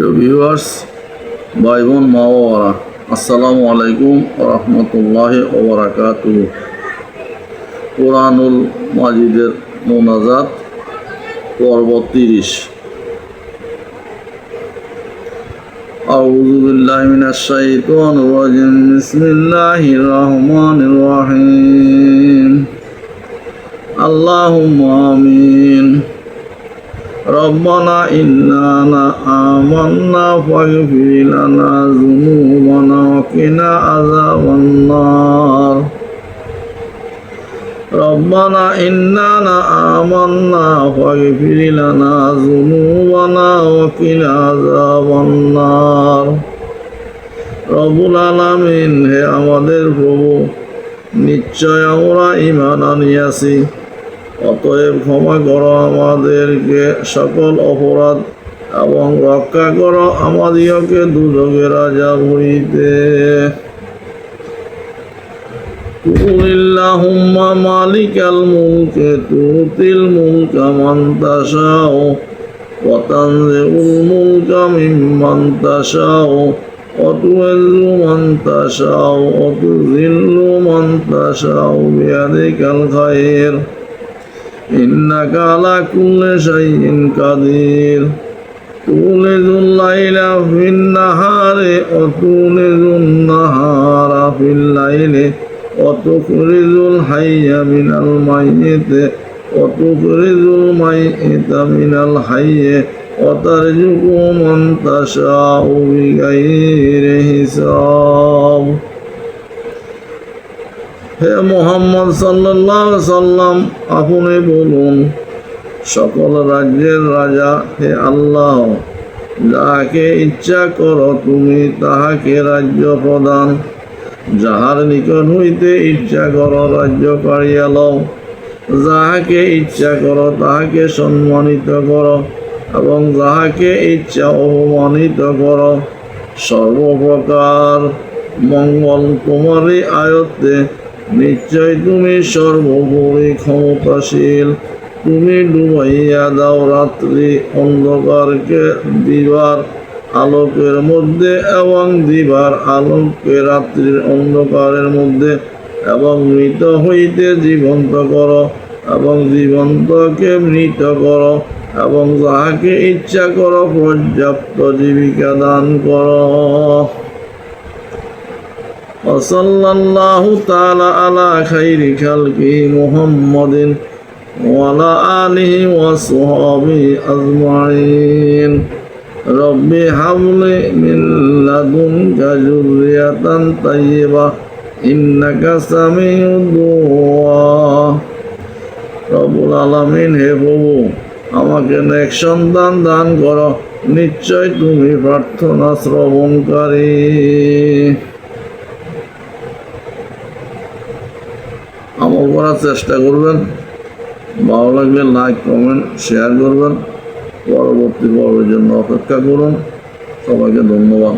Viewers, ভাই বোন, মা বাবারা, আসসালামু আলাইকুম ওয়া রাহমাতুল্লাহি ওয়া বারাকাতুহু। কোরআনুল মাজিদের মোনাজাত পর্ব 30। আউযু বিল্লাহি মিনাশ শাইতানির রাজিম। বিসমিল্লাহির রহমানির রহিম। আল্লাহুম্মা আমিন। ربنا إننا آمنا فاغفر لنا ذنوبنا وقنا عذاب النار. ربنا إننا آمنا فاغفر لنا ذنوبنا وقنا عذاب النار. রব্বুল আলামিন, হে আমাদের প্রভু, নিশ্চয় আমরা ঈমান আনিয়াছি, অতএব ক্ষমা করো আমাদেরকে সকল অপরাধ এবং রক্ষা করো আমাদিগকে দুজকের আযাব হইতে। কুলিল্লাহুম্মা মালিকাল মুলকি তুতিল মুলকা মান তাশাউ ওয়া তানজিউল মুলকা মিম্মান তাশাউ ওয়া তুইজ্জু মান তাশাউ ওয়া তুযিল্লু মান তাশাউ বিয়াদিকাল খায়র ইন্নাকা আলা কুল্লি শাইইন কাদির। তুলিজুল লাইলা ফিন নাহারি ওয়া তুলিজুন নাহারা ফিল লাইলি ওয়া তুখরিজুল হাইয়্যা মিনাল মাইয়িতি ওয়া তুখরিজুল মাইয়িতা মিনাল হাইয়্যি ওয়া তারযুকু মান তাশাউ বিগাইরি হিসাব। হে মুহাম্মদ সাল্লাল্লাহু আলাইহি সাল্লাম, আপনি বলুন, সকল রাজ্যের রাজা হে আল্লাহ, যাহাকে ইচ্ছা করো তুমি তাহাকে রাজ্য প্রদান, যাহার নিকট হইতে ইচ্ছা করো রাজ্য কাড়িয়া লও, যাহাকে ইচ্ছা করো তাহাকে সম্মানিত করো এবং যাহাকে ইচ্ছা অপমানিত করো। সর্বপ্রকার মঙ্গল তোমারই আয়ত্তে, নিশ্চয় তুমি সর্বোপরি ক্ষমতাশীল। তুমি ডুবাইয়া দাও রাত্রি অন্ধকারকে দিবার আলোকের মধ্যে এবং দিবার আলোককে রাত্রির অন্ধকারের মধ্যে, এবং মৃত হইতে জীবন্ত করো এবং জীবন্তকে মৃত করো, এবং যাহাকে ইচ্ছা করো পর্যাপ্ত জীবিকা দান করো। ওয়াসাল্লাল্লাহু তাআলা আলা খাইরি খালকি মুহাম্মাদিন ওয়া আলা আলিহি ওয়া সাহবিহি আজমাইন। রব্বি হাবলি মিন লাদুনকা যুররিয়াতান তাইয়্যিবা ইন্নাকা সামিউদ দুআ। রব্বুল আলামিন, হে প্রভু, আমাকে নেক সন্তান দান করো, নিশ্চয় তুমি প্রার্থনা শ্রবণকারী। আমল করার চেষ্টা করবেন, ভালো লাগলে লাইক কমেন্ট শেয়ার করবেন। পরবর্তী পর্বের জন্য অপেক্ষা করুন। সবাইকে ধন্যবাদ।